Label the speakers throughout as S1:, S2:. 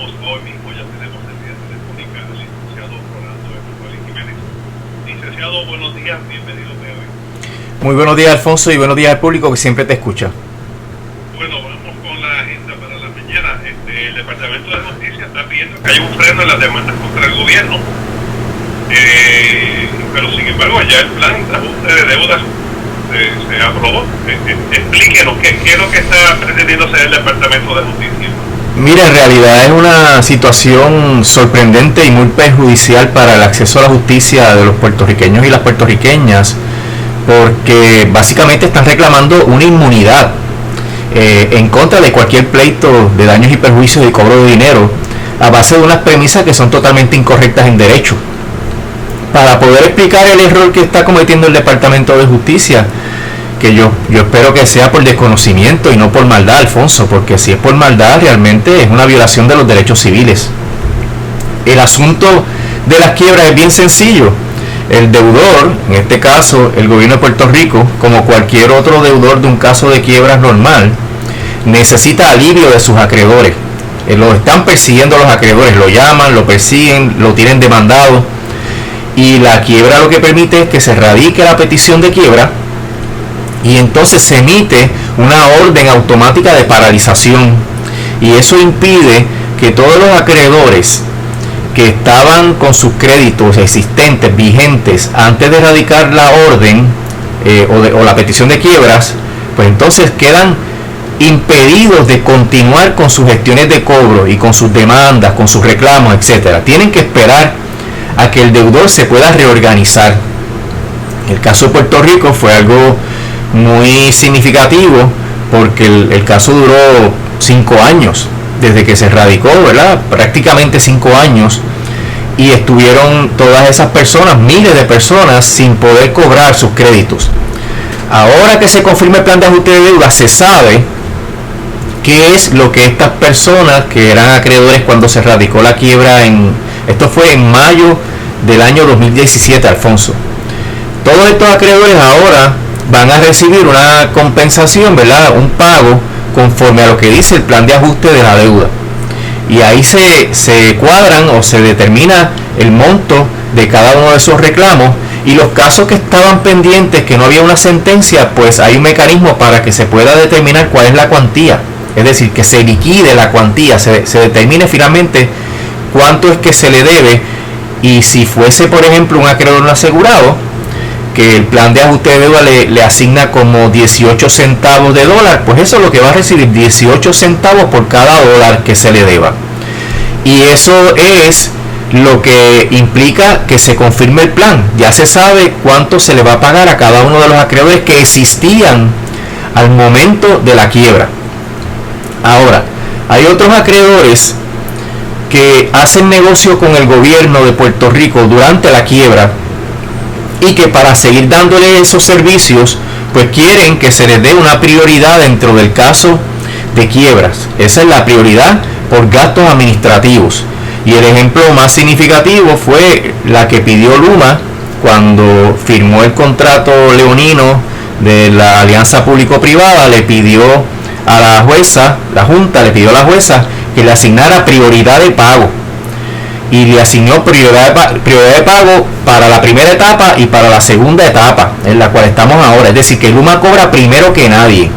S1: tenemos hoy mismo, ya tenemos en vía telefónica al licenciado Rolando Emanuel Jiménez. Licenciado, buenos días, bienvenido de hoy.
S2: Muy buenos días, Alfonso, y buenos días al público que siempre te escucha.
S1: Bueno, vamos con la agenda para la mañana. El Departamento de Justicia está pidiendo que haya un freno en las demandas contra el gobierno. Pero sin embargo, ya el plan de ajuste de deudas se aprobó. Explíquenos qué es lo que está pretendiendo hacer el Departamento de Justicia.
S2: Mira, en realidad es una situación sorprendente y muy perjudicial para el acceso a la justicia de los puertorriqueños y las puertorriqueñas, porque básicamente están reclamando una inmunidad en contra de cualquier pleito de daños y perjuicios y cobro de dinero a base de unas premisas que son totalmente incorrectas en derecho. Para poder explicar el error que está cometiendo el Departamento de Justicia, que yo espero que sea por desconocimiento y no por maldad, Alfonso, porque si es por maldad realmente es una violación de los derechos civiles. El asunto de las quiebras es bien sencillo. El deudor, en este caso el gobierno de Puerto Rico, como cualquier otro deudor de un caso de quiebras normal, necesita alivio de sus acreedores. Lo están persiguiendo los acreedores, lo llaman, lo persiguen, lo tienen demandado, y la quiebra lo que permite es que se radique la petición de quiebra y entonces se emite una orden automática de paralización, y eso impide que todos los acreedores que estaban con sus créditos existentes, vigentes, antes de radicar la orden o la petición de quiebras, pues entonces quedan impedidos de continuar con sus gestiones de cobro y con sus demandas, con sus reclamos, etcétera. Tienen que esperar a que el deudor se pueda reorganizar. El caso de Puerto Rico fue algo muy significativo porque el caso duró 5 años desde que se radicó, ¿verdad? Prácticamente 5 años, y estuvieron todas esas personas, miles de personas, sin poder cobrar sus créditos. Ahora que se confirma el plan de ajuste de deuda, se sabe qué es lo que estas personas que eran acreedores cuando se radicó la quiebra esto fue en mayo del año 2017, Alfonso. Todos estos acreedores ahora van a recibir una compensación, ¿verdad? Un pago conforme a lo que dice el plan de ajuste de la deuda. Y ahí se cuadran o se determina el monto de cada uno de esos reclamos, y los casos que estaban pendientes, que no había una sentencia, pues hay un mecanismo para que se pueda determinar cuál es la cuantía. Es decir, que se liquide la cuantía, se determine finalmente cuánto es que se le debe, y si fuese, por ejemplo, un acreedor no asegurado, que el plan de ajuste de deuda le asigna como 18 centavos de dólar, pues eso es lo que va a recibir, 18 centavos por cada dólar que se le deba. Y eso es lo que implica que se confirme el plan. Ya se sabe cuánto se le va a pagar a cada uno de los acreedores que existían al momento de la quiebra. Ahora, hay otros acreedores que hacen negocio con el gobierno de Puerto Rico durante la quiebra, y que para seguir dándole esos servicios, pues quieren que se les dé una prioridad dentro del caso de quiebras. Esa es la prioridad por gastos administrativos. Y el ejemplo más significativo fue la que pidió Luma cuando firmó el contrato leonino de la alianza público-privada. Le pidió a la jueza, la Junta le pidió a la jueza que le asignara prioridad de pago, y le asignó prioridad de pago para la primera etapa y para la segunda etapa en la cual estamos ahora. Es decir, que Luma cobra primero que nadie,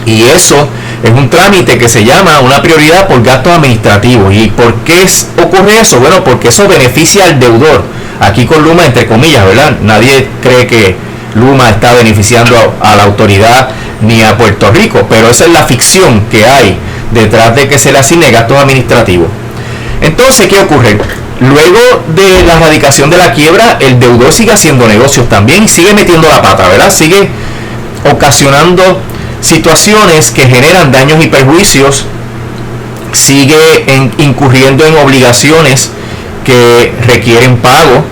S2: y eso es un trámite que se llama una prioridad por gastos administrativos. ¿Y por qué ocurre eso? Bueno, porque eso beneficia al deudor. Aquí con Luma, entre comillas, ¿verdad? Nadie cree que Luma está beneficiando a la autoridad ni a Puerto Rico, pero esa es la ficción que hay detrás de que se le asigne gastos administrativos. Entonces, ¿qué ocurre? Luego de la radicación de la quiebra, el deudor sigue haciendo negocios también y sigue metiendo la pata, ¿verdad? Sigue ocasionando situaciones que generan daños y perjuicios, sigue incurriendo en obligaciones que requieren pago,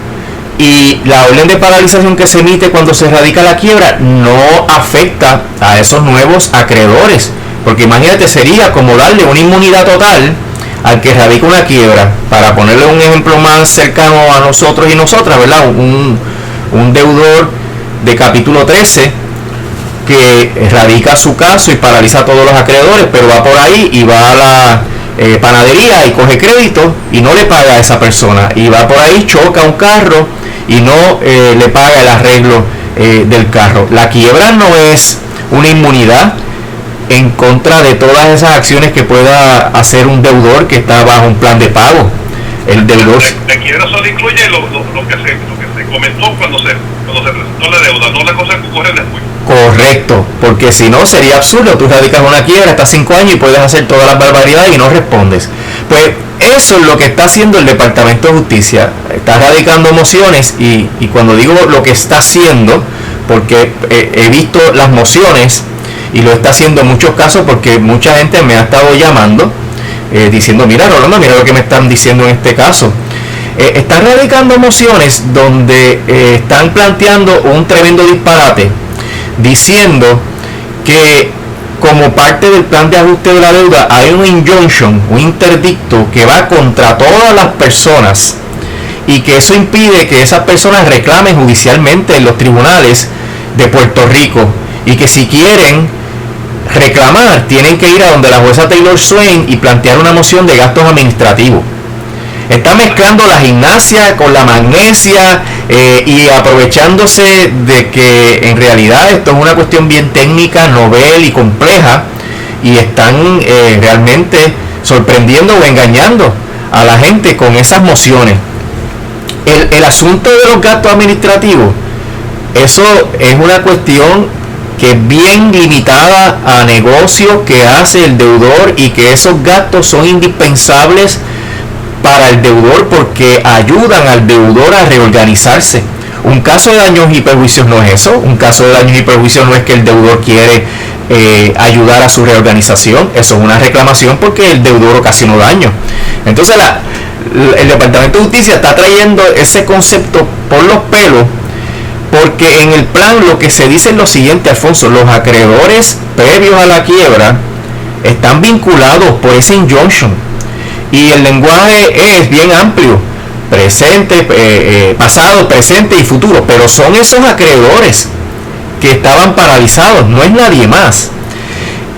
S2: y la orden de paralización que se emite cuando se radica la quiebra no afecta a esos nuevos acreedores, porque imagínate, sería como darle una inmunidad total al que radica una quiebra. Para ponerle un ejemplo más cercano a nosotros y nosotras, ¿verdad? Un deudor de capítulo 13 que radica su caso y paraliza a todos los acreedores, pero va por ahí y va a panadería y coge crédito y no le paga a esa persona, y va por ahí, choca un carro y no le paga el arreglo del carro. La quiebra no es una inmunidad en contra de todas esas acciones que pueda hacer un deudor que está bajo un plan de pago. El deudor...
S1: La quiebra solo incluye lo que se comentó cuando se presentó la deuda, no la cosa que ocurre después.
S2: Correcto, porque si no sería absurdo. Tú radicas una quiebra, estás 5 años y puedes hacer todas las barbaridades y no respondes. Pues eso es lo que está haciendo el Departamento de Justicia. Está radicando mociones, y cuando digo lo que está haciendo, porque he visto las mociones, y lo está haciendo en muchos casos porque mucha gente me ha estado llamando diciendo, mira Rolando, mira lo que me están diciendo en este caso. Están radicando mociones donde están planteando un tremendo disparate, diciendo que como parte del plan de ajuste de la deuda hay un injunction, un interdicto que va contra todas las personas, y que eso impide que esas personas reclamen judicialmente en los tribunales de Puerto Rico, y que si quieren reclamar tienen que ir a donde la jueza Taylor Swain y plantear una moción de gastos administrativos. Está mezclando la gimnasia con la magnesia, y aprovechándose de que en realidad esto es una cuestión bien técnica, novel y compleja, y están realmente sorprendiendo o engañando a la gente con esas mociones. El asunto de los gastos administrativos, eso es una cuestión que es bien limitada a negocios que hace el deudor, y que esos gastos son indispensables para el deudor porque ayudan al deudor a reorganizarse. Un caso de daños y perjuicios no es eso. Un caso de daños y perjuicios no es que el deudor quiere ayudar a su reorganización. Eso es una reclamación porque el deudor ocasionó daño. Entonces el Departamento de Justicia está trayendo ese concepto por los pelos, porque en el plan lo que se dice es lo siguiente, Alfonso: los acreedores previos a la quiebra están vinculados por ese injunction, y el lenguaje es bien amplio: presente, pasado, presente y futuro, pero son esos acreedores que estaban paralizados, no es nadie más.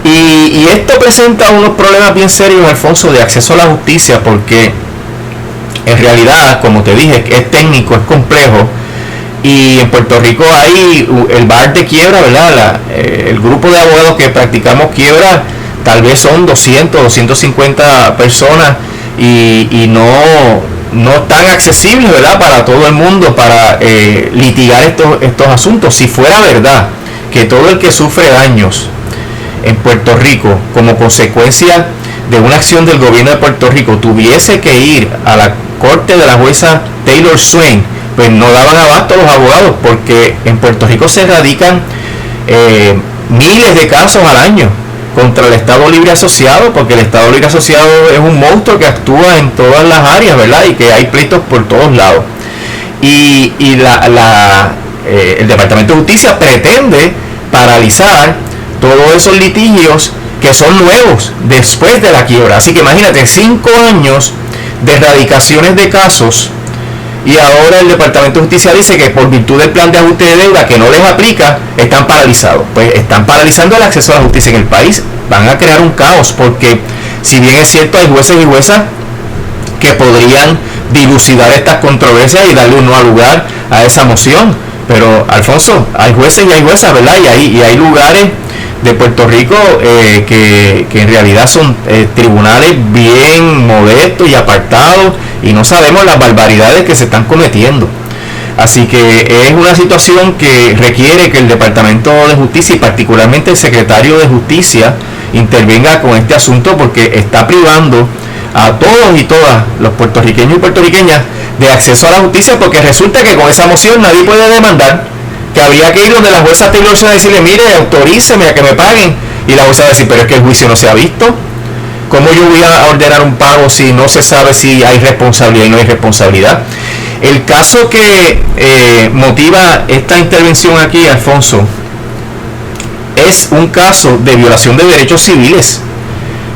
S2: Y esto presenta unos problemas bien serios, Alfonso, de acceso a la justicia, porque en realidad, como te dije, es técnico, es complejo. Y en Puerto Rico hay el bar de quiebra, ¿verdad? El grupo de abogados que practicamos quiebra tal vez son 200, 250 personas, y no tan accesibles, ¿verdad?, para todo el mundo para litigar estos asuntos. Si fuera verdad que todo el que sufre daños en Puerto Rico como consecuencia de una acción del gobierno de Puerto Rico tuviese que ir a la corte de la jueza Taylor Swain, pues no daban abasto a los abogados, porque en Puerto Rico se radican miles de casos al año contra el Estado Libre Asociado, porque el Estado Libre Asociado es un monstruo que actúa en todas las áreas, ¿verdad? Y que hay pleitos por todos lados. Y el Departamento de Justicia pretende paralizar todos esos litigios que son nuevos después de la quiebra. Así que imagínate, 5 años de erradicaciones de casos, y ahora el Departamento de Justicia dice que por virtud del plan de ajuste de deuda que no les aplica, están paralizados. Pues están paralizando el acceso a la justicia en el país. Van a crear un caos, porque si bien es cierto, hay jueces y juezas que podrían dilucidar estas controversias y darle un nuevo lugar a esa moción, pero Alfonso, hay jueces y hay juezas, ¿verdad? Y hay lugares de Puerto Rico que en realidad son tribunales bien modestos y apartados, y no sabemos las barbaridades que se están cometiendo. Así que es una situación que requiere que el Departamento de Justicia, y particularmente el Secretario de Justicia, intervenga con este asunto, porque está privando a todos y todas los puertorriqueños y puertorriqueñas de acceso a la justicia, porque resulta que con esa moción nadie puede demandar, que habría que ir donde la jueza Taylor a decirle, mire, autoríceme a que me paguen, y la jueza va a decir, pero es que el juicio no se ha visto. ¿Cómo yo voy a ordenar un pago si no se sabe si hay responsabilidad y no hay responsabilidad? El caso que motiva esta intervención aquí, Alfonso, es un caso de violación de derechos civiles.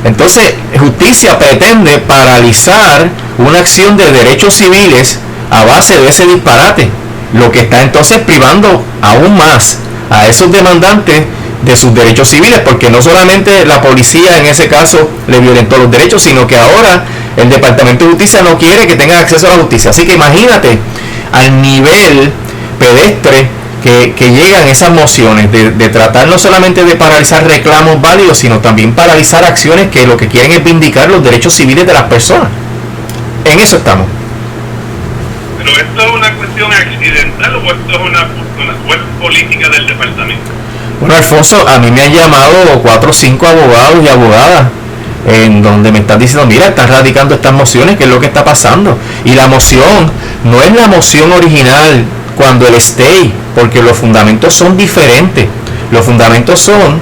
S2: Entonces, justicia pretende paralizar una acción de derechos civiles a base de ese disparate, lo que está entonces privando aún más a esos demandantes de sus derechos civiles, porque no solamente la policía en ese caso le violentó los derechos, sino que ahora el Departamento de Justicia no quiere que tengan acceso a la justicia. Así que imagínate al nivel pedestre que llegan esas mociones de tratar no solamente de paralizar reclamos válidos, sino también paralizar acciones que lo que quieren es vindicar los derechos civiles de las personas. En eso estamos.
S1: ¿Pero esto es una cuestión accidental o esto es una política del departamento?
S2: Bueno, Alfonso, a mí me han llamado 4 o 5 abogados y abogadas en donde me están diciendo, mira, están radicando estas mociones, ¿qué es lo que está pasando? Y la moción no es la moción original cuando el stay, porque los fundamentos son diferentes. Los fundamentos son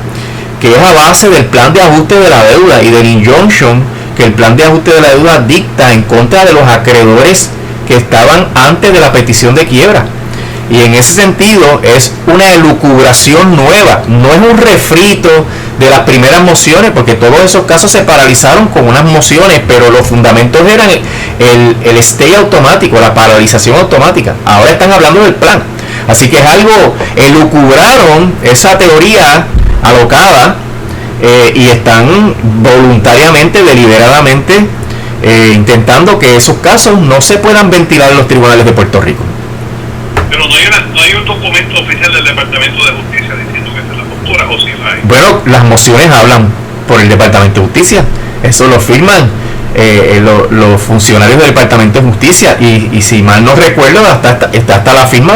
S2: que es a base del plan de ajuste de la deuda y del injunction que el plan de ajuste de la deuda dicta en contra de los acreedores que estaban antes de la petición de quiebra. Y en ese sentido es una elucubración nueva, no es un refrito de las primeras mociones, porque todos esos casos se paralizaron con unas mociones, pero los fundamentos eran el stay automático, la paralización automática. Ahora están hablando del plan. Así que es algo, elucubraron esa teoría alocada y están voluntariamente, deliberadamente intentando que esos casos no se puedan ventilar en los tribunales de Puerto Rico.
S1: Pero no hay un documento oficial del Departamento de Justicia diciendo que esa es la postura, o si la hay.
S2: Bueno, las mociones hablan por el Departamento de Justicia, eso lo firman los funcionarios del Departamento de Justicia y si mal no recuerdo está hasta la firma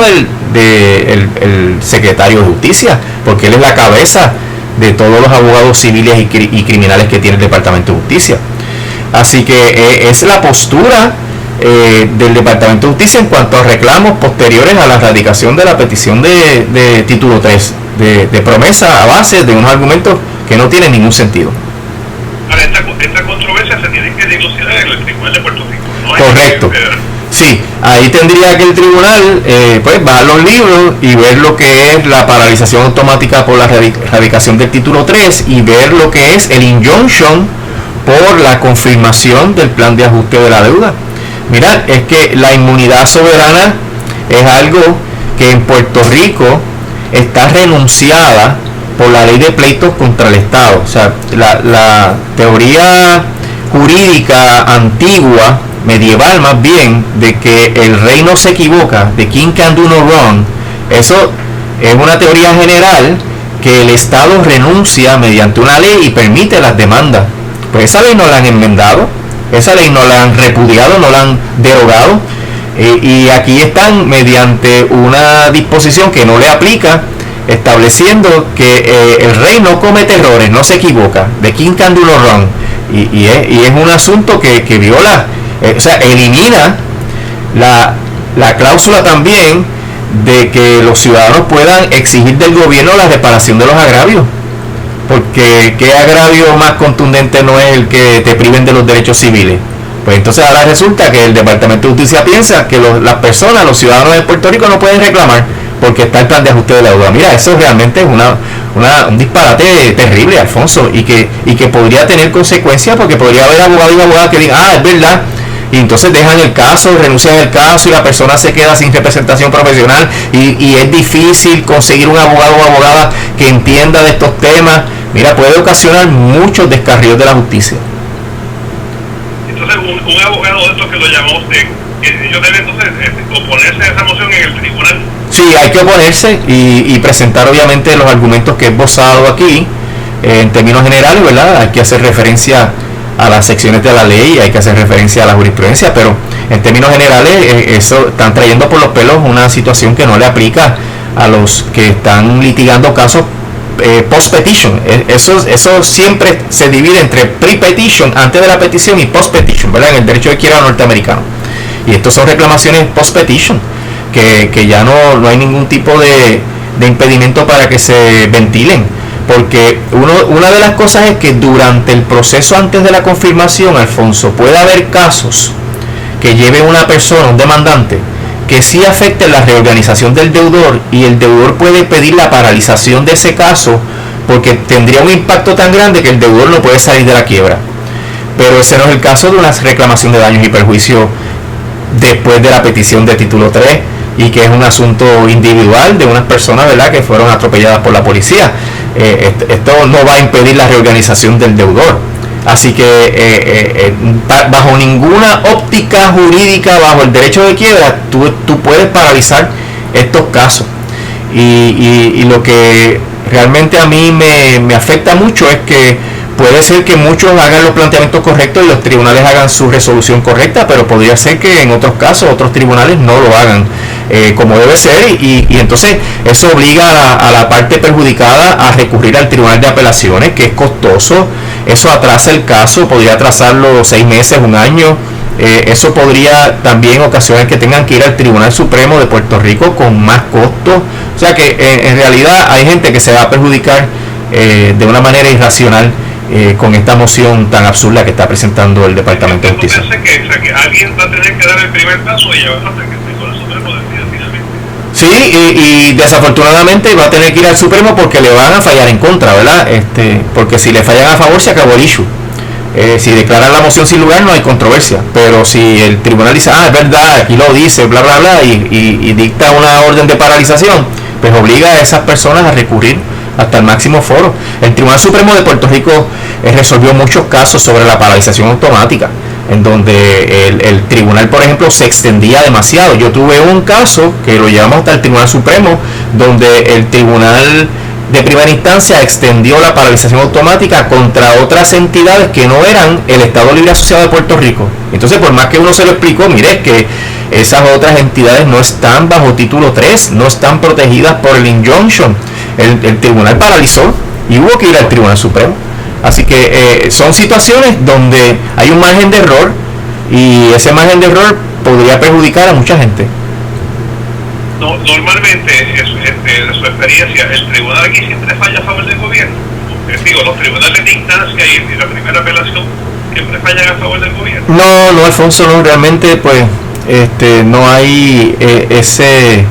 S2: del secretario de Justicia, porque él es la cabeza de todos los abogados civiles y criminales que tiene el Departamento de Justicia. Así que es la postura del Departamento de Justicia en cuanto a reclamos posteriores a la radicación de la petición de título 3 de promesa a base de unos argumentos que no tienen ningún sentido.
S1: Ahora, esta controversia se tiene que dilucidar en el Tribunal de Puerto Rico, ¿no?
S2: Correcto. Sí, ahí tendría que el tribunal pues bajar los libros y ver lo que es la paralización automática por la radicación del título 3 y ver lo que es el injunction por la confirmación del plan de ajuste de la deuda. Mirad, es que la inmunidad soberana es algo que en Puerto Rico está renunciada por la ley de pleitos contra el Estado. O sea, la teoría jurídica antigua, medieval más bien, de que el rey no se equivoca, de king can do no wrong, eso es una teoría general que el Estado renuncia mediante una ley y permite las demandas. Pues esa ley no la han enmendado, esa ley no la han repudiado, no la han derogado, y aquí están mediante una disposición que no le aplica, estableciendo que el rey no comete errores, no se equivoca, de king can do no wrong, y es un asunto que viola, o sea, elimina la cláusula también de que los ciudadanos puedan exigir del gobierno la reparación de los agravios. Porque ¿qué agravio más contundente no es el que te priven de los derechos civiles? Pues entonces ahora resulta que el Departamento de Justicia piensa que las personas, los ciudadanos de Puerto Rico no pueden reclamar porque está el plan de ajuste de la deuda. Mira, eso realmente es un disparate terrible, Alfonso, y que podría tener consecuencias, porque podría haber abogados y abogadas que digan, es verdad, y entonces dejan el caso, renuncian al caso y la persona se queda sin representación profesional y es difícil conseguir un abogado o abogada que entienda de estos temas. Mira, puede ocasionar muchos descarríos de la justicia.
S1: Entonces un abogado de estos que lo llamó usted, ellos deben entonces oponerse a esa moción en el tribunal.
S2: Sí, hay que oponerse y presentar obviamente los argumentos que he esbozado aquí en términos generales, ¿verdad? Hay que hacer referencia a las secciones de la ley, hay que hacer referencia a la jurisprudencia, pero en términos generales eso están trayendo por los pelos una situación que no le aplica a los que están litigando casos post-petition. Eso siempre se divide entre pre-petition, antes de la petición, y post-petition, ¿verdad? En el derecho de quiebra norteamericano. Y estos son reclamaciones post-petition, que ya no hay ningún tipo de impedimento para que se ventilen. Porque una de las cosas es que durante el proceso antes de la confirmación, Alfonso, puede haber casos que lleve una persona, un demandante, que sí afecte la reorganización del deudor, y el deudor puede pedir la paralización de ese caso porque tendría un impacto tan grande que el deudor no puede salir de la quiebra. Pero ese no es el caso de una reclamación de daños y perjuicios después de la petición de título 3, y que es un asunto individual de unas personas, ¿verdad?, que fueron atropelladas por la policía. esto no va a impedir la reorganización del deudor. Así que bajo ninguna óptica jurídica, bajo el derecho de quiebra, tú puedes paralizar estos casos. Y lo que realmente a mí me afecta mucho es que puede ser que muchos hagan los planteamientos correctos y los tribunales hagan su resolución correcta, pero podría ser que en otros casos otros tribunales no lo hagan como debe ser, y entonces eso obliga a la parte perjudicada a recurrir al tribunal de apelaciones, que es costoso. Eso atrasa el caso, podría atrasarlo 6 meses, 1 año. Eso podría también ocasionar que tengan que ir al Tribunal Supremo de Puerto Rico con más costos. O sea que en realidad hay gente que se va a perjudicar de una manera irracional con esta moción tan absurda que está presentando el Departamento de Justicia.
S1: Que alguien va a tener que dar el primer paso y llevarlo hasta que el Tribunal Supremo decida finalmente.
S2: Sí, y desafortunadamente va a tener que ir al Supremo porque le van a fallar en contra, ¿verdad? Porque si le fallan a favor se acabó el issue. Si declaran la moción sin lugar no hay controversia, pero si el tribunal dice, es verdad, aquí lo dice, bla, bla, bla, y dicta una orden de paralización, pues obliga a esas personas a recurrir hasta el máximo foro. El Tribunal Supremo de Puerto Rico resolvió muchos casos sobre la paralización automática, en donde el tribunal, por ejemplo, se extendía demasiado. Yo tuve un caso que lo llevamos hasta el Tribunal Supremo, donde el tribunal de primera instancia extendió la paralización automática contra otras entidades que no eran el Estado Libre Asociado de Puerto Rico. Entonces, por más que uno se lo explicó, mire que esas otras entidades no están bajo título 3, no están protegidas por el injunction. El tribunal paralizó y hubo que ir al Tribunal Supremo. Así que son situaciones donde hay un margen de error, y ese margen de error podría perjudicar a mucha gente.
S1: Normalmente, de su experiencia, el tribunal aquí siempre falla a favor del gobierno. Los tribunales de instancia y la primera apelación siempre fallan a favor del gobierno.
S2: No, Alfonso, no, realmente pues no hay ese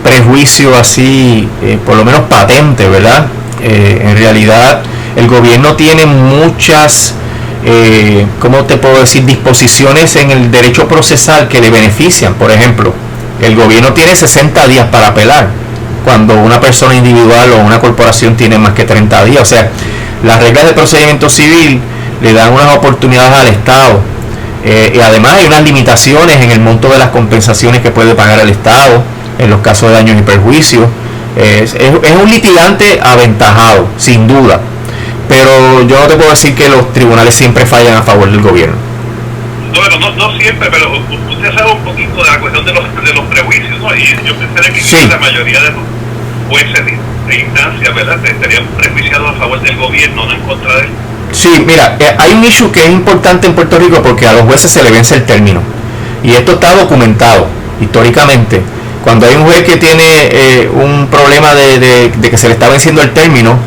S2: prejuicio así, por lo menos patente, ¿verdad? En realidad el gobierno tiene muchas, ¿cómo te puedo decir?, disposiciones en el derecho procesal que le benefician. Por ejemplo, el gobierno tiene 60 días para apelar, cuando una persona individual o una corporación tiene más que 30 días. O sea, las reglas de procedimiento civil le dan unas oportunidades al Estado, y además hay unas limitaciones en el monto de las compensaciones que puede pagar el Estado en los casos de daños y perjuicios. Es un litigante aventajado, sin duda, pero yo no te puedo decir que los tribunales siempre fallan a favor del gobierno.
S1: Bueno, no siempre, pero usted sabe un poquito de la cuestión de los prejuicios, ¿no? Y yo pensaría que
S2: sí,
S1: la mayoría de los jueces de instancia, ¿verdad?, estarían prejuiciados a favor del gobierno, no en contra de él.
S2: Sí, mira, hay un issue que es importante en Puerto Rico porque a los jueces se le vence el término, y esto está documentado históricamente. Cuando hay un juez que tiene un problema de que se le está venciendo el término,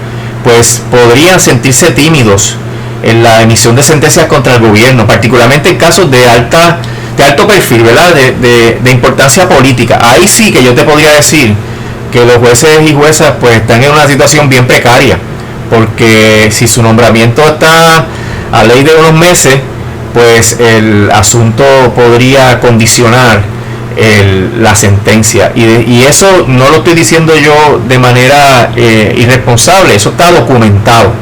S2: pues podrían sentirse tímidos en la emisión de sentencias contra el gobierno, particularmente en casos de alto perfil, ¿verdad?, de importancia política. Ahí sí que yo te podría decir que los jueces y juezas pues están en una situación bien precaria, porque si su nombramiento está a ley de unos meses, pues el asunto podría condicionar la sentencia, y eso no lo estoy diciendo yo de manera irresponsable, eso está documentado.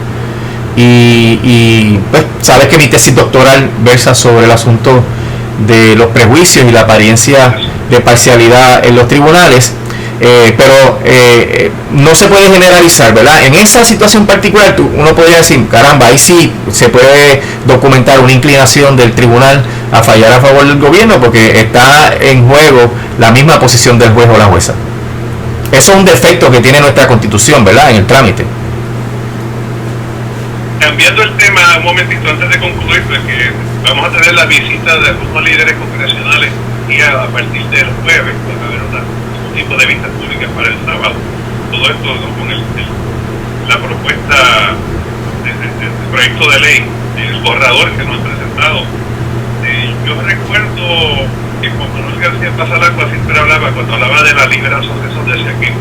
S2: Y pues sabes que mi tesis doctoral versa sobre el asunto de los prejuicios y la apariencia de parcialidad en los tribunales, pero no se puede generalizar, ¿verdad? En esa situación particular uno podría decir, caramba, ahí sí se puede documentar una inclinación del tribunal a fallar a favor del gobierno, porque está en juego la misma posición del juez o la jueza. Eso es un defecto que tiene nuestra Constitución, ¿verdad?, en el trámite.
S1: Cambiando el tema un momentito antes de concluir, porque vamos a tener la visita de algunos líderes congresionales y a partir del jueves va a haber un tipo de vistas públicas para el sábado. Todo esto, ¿no?, con la propuesta del proyecto de ley, el borrador que nos han presentado. Yo recuerdo que Juan Manuel García Pasalacua siempre hablaba, cuando hablaba de la libre asociación, decía que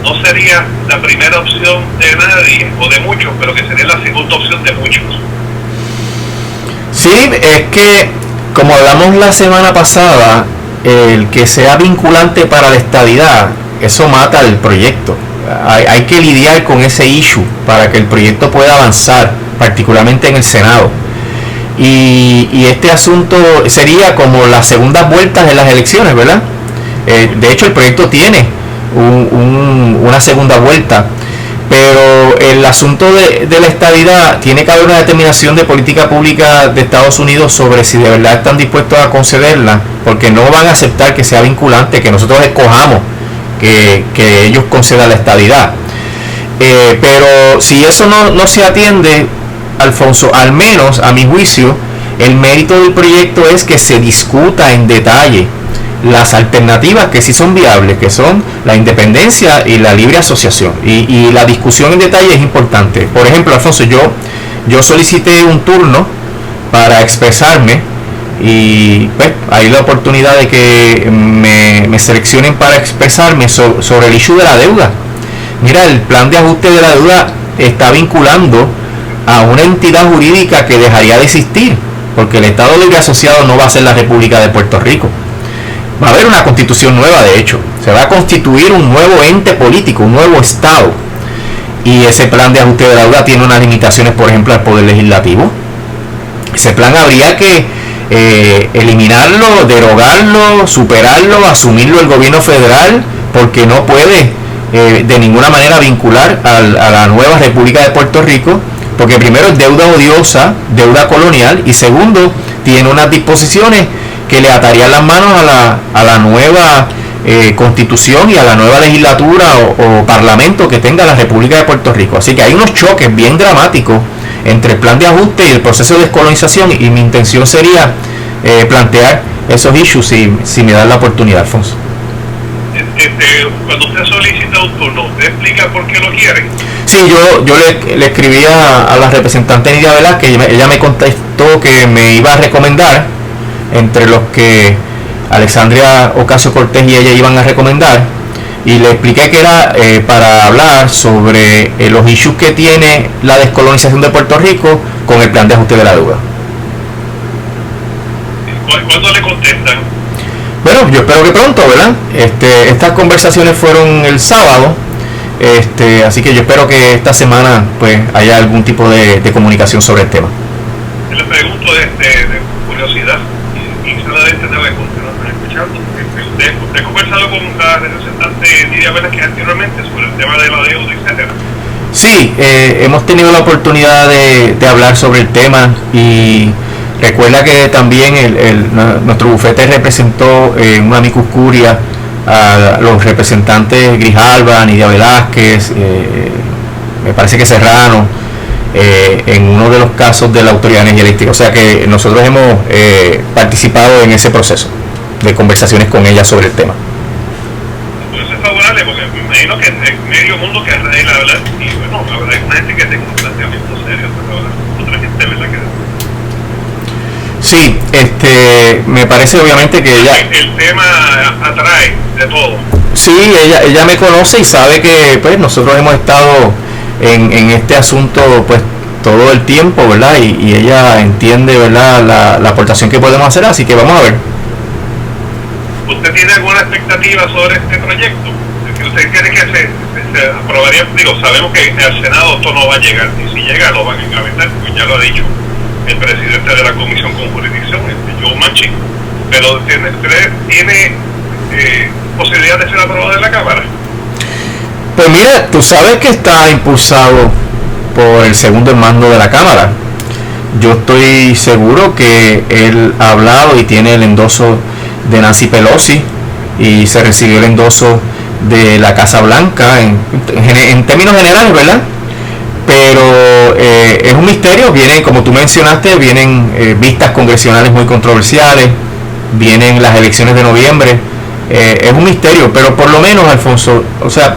S1: no sería la primera opción de nadie o de muchos, pero que sería la segunda opción de muchos.
S2: Sí, es que, como hablamos la semana pasada, el que sea vinculante para la estadidad, eso mata el proyecto. hay que lidiar con ese issue para que el proyecto pueda avanzar, particularmente en el Senado. Y este asunto sería como las segundas vueltas de las elecciones, ¿verdad? De hecho, el proyecto tiene una segunda vuelta, pero el asunto de la estadidad tiene que haber una determinación de política pública de Estados Unidos sobre si de verdad están dispuestos a concederla, porque no van a aceptar que sea vinculante, que nosotros escojamos que ellos concedan la estadidad. Pero si eso no se atiende, Alfonso, al menos a mi juicio, el mérito del proyecto es que se discuta en detalle las alternativas que sí son viables, que son la independencia y la libre asociación, y la discusión en detalle es importante. Por ejemplo, Alfonso, yo solicité un turno para expresarme y pues hay la oportunidad de que me seleccionen para expresarme sobre el issue de la deuda. Mira, el plan de ajuste de la deuda está vinculando a una entidad jurídica que dejaría de existir, porque el Estado Libre Asociado no va a ser la República de Puerto Rico. Va a haber una constitución nueva, de hecho. Se va a constituir un nuevo ente político, un nuevo Estado. Y ese plan de ajuste de la deuda tiene unas limitaciones, por ejemplo, al Poder Legislativo. Ese plan habría que eliminarlo, derogarlo, superarlo, asumirlo el gobierno federal, porque no puede de ninguna manera vincular a la nueva República de Puerto Rico, porque primero es deuda odiosa, deuda colonial, y segundo, tiene unas disposiciones que le atarían las manos a la nueva constitución y a la nueva legislatura o parlamento que tenga la República de Puerto Rico. Así que hay unos choques bien dramáticos entre el plan de ajuste y el proceso de descolonización, y mi intención sería plantear esos issues si me dan la oportunidad, Alfonso.
S1: Cuando usted solicita un turno, ¿usted explica por qué lo quiere?
S2: Sí, yo le escribí a la representante Nidia Velázquez, ella me contestó que me iba a recomendar entre los que Alexandria Ocasio-Cortez y ella iban a recomendar, y le expliqué que era para hablar sobre los issues que tiene la descolonización de Puerto Rico con el plan de ajuste de la deuda.
S1: ¿Cuándo le contestan?
S2: Bueno, yo espero que pronto, ¿verdad? Estas conversaciones fueron el sábado, así que yo espero que esta semana pues haya algún tipo de comunicación sobre el tema.
S1: Le pregunto de curiosidad, y se la de entender de continuar escuchando. ¿Usted ha conversado con la representante Nidia Velázquez anteriormente sobre el tema de la deuda, etcétera?
S2: Sí, hemos tenido la oportunidad de hablar sobre el tema, y recuerda que también nuestro bufete representó una amicus curia a los representantes Grijalva, Nidia Velázquez, me parece que Serrano, en uno de los casos de la Autoridad de Energía Eléctrica. O sea que nosotros hemos participado en ese proceso de conversaciones con ella sobre el tema.
S1: Entonces es favorable, porque me imagino que en medio mundo que arregla, ¿verdad? Y bueno, la verdad, hay una gente que tenga un planteamiento serio, pero otra gente, ¿verdad?
S2: Sí, me parece obviamente que ella...
S1: El tema atrae de todo.
S2: Sí, ella me conoce y sabe que pues nosotros hemos estado en este asunto pues todo el tiempo, ¿verdad? Y ella entiende, ¿verdad?, la aportación que podemos hacer, así que vamos a ver.
S1: ¿Usted tiene alguna expectativa sobre este proyecto? ¿Usted cree que se aprobaría? Digo, sabemos que al Senado esto no va a llegar, y si llega lo van a engavetar, porque ya lo ha dicho el presidente de la Comisión con Jurisdicción, Joe Manchin, pero ¿tiene posibilidad de ser aprobado en la Cámara?
S2: Pues mira, tú sabes que está impulsado por el segundo en mando de la Cámara. Yo estoy seguro que él ha hablado y tiene el endoso de Nancy Pelosi, y se recibió el endoso de la Casa Blanca en términos generales, ¿verdad? Pero es un misterio. Vienen, como tú mencionaste, vienen vistas congresionales muy controversiales, vienen las elecciones de noviembre, es un misterio, pero por lo menos, Alfonso, o sea,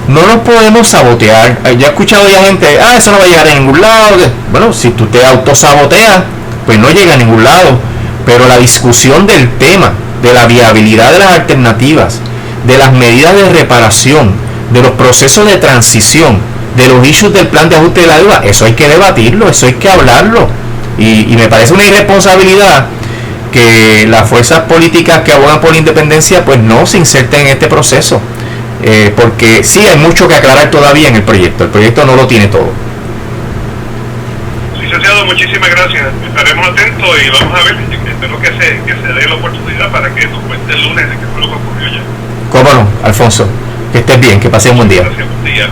S2: no nos podemos sabotear. Yo he escuchado ya gente, eso no va a llegar a ningún lado. Bueno, si tú te autosaboteas, pues no llega a ningún lado, pero la discusión del tema, de la viabilidad de las alternativas, de las medidas de reparación, de los procesos de transición, de los issues del plan de ajuste de la deuda, eso hay que debatirlo, eso hay que hablarlo, y me parece una irresponsabilidad que las fuerzas políticas que abogan por la independencia pues no se inserten en este proceso. porque sí hay mucho que aclarar todavía en el proyecto no lo tiene todo.
S1: Licenciado, muchísimas gracias, estaremos atentos y vamos a ver, espero que se dé la oportunidad para que nos cuente el lunes de qué fue lo que ocurrió ya.
S2: Cómo no, Alfonso, que estés bien, que pases un buen día.
S1: Gracias, buen día.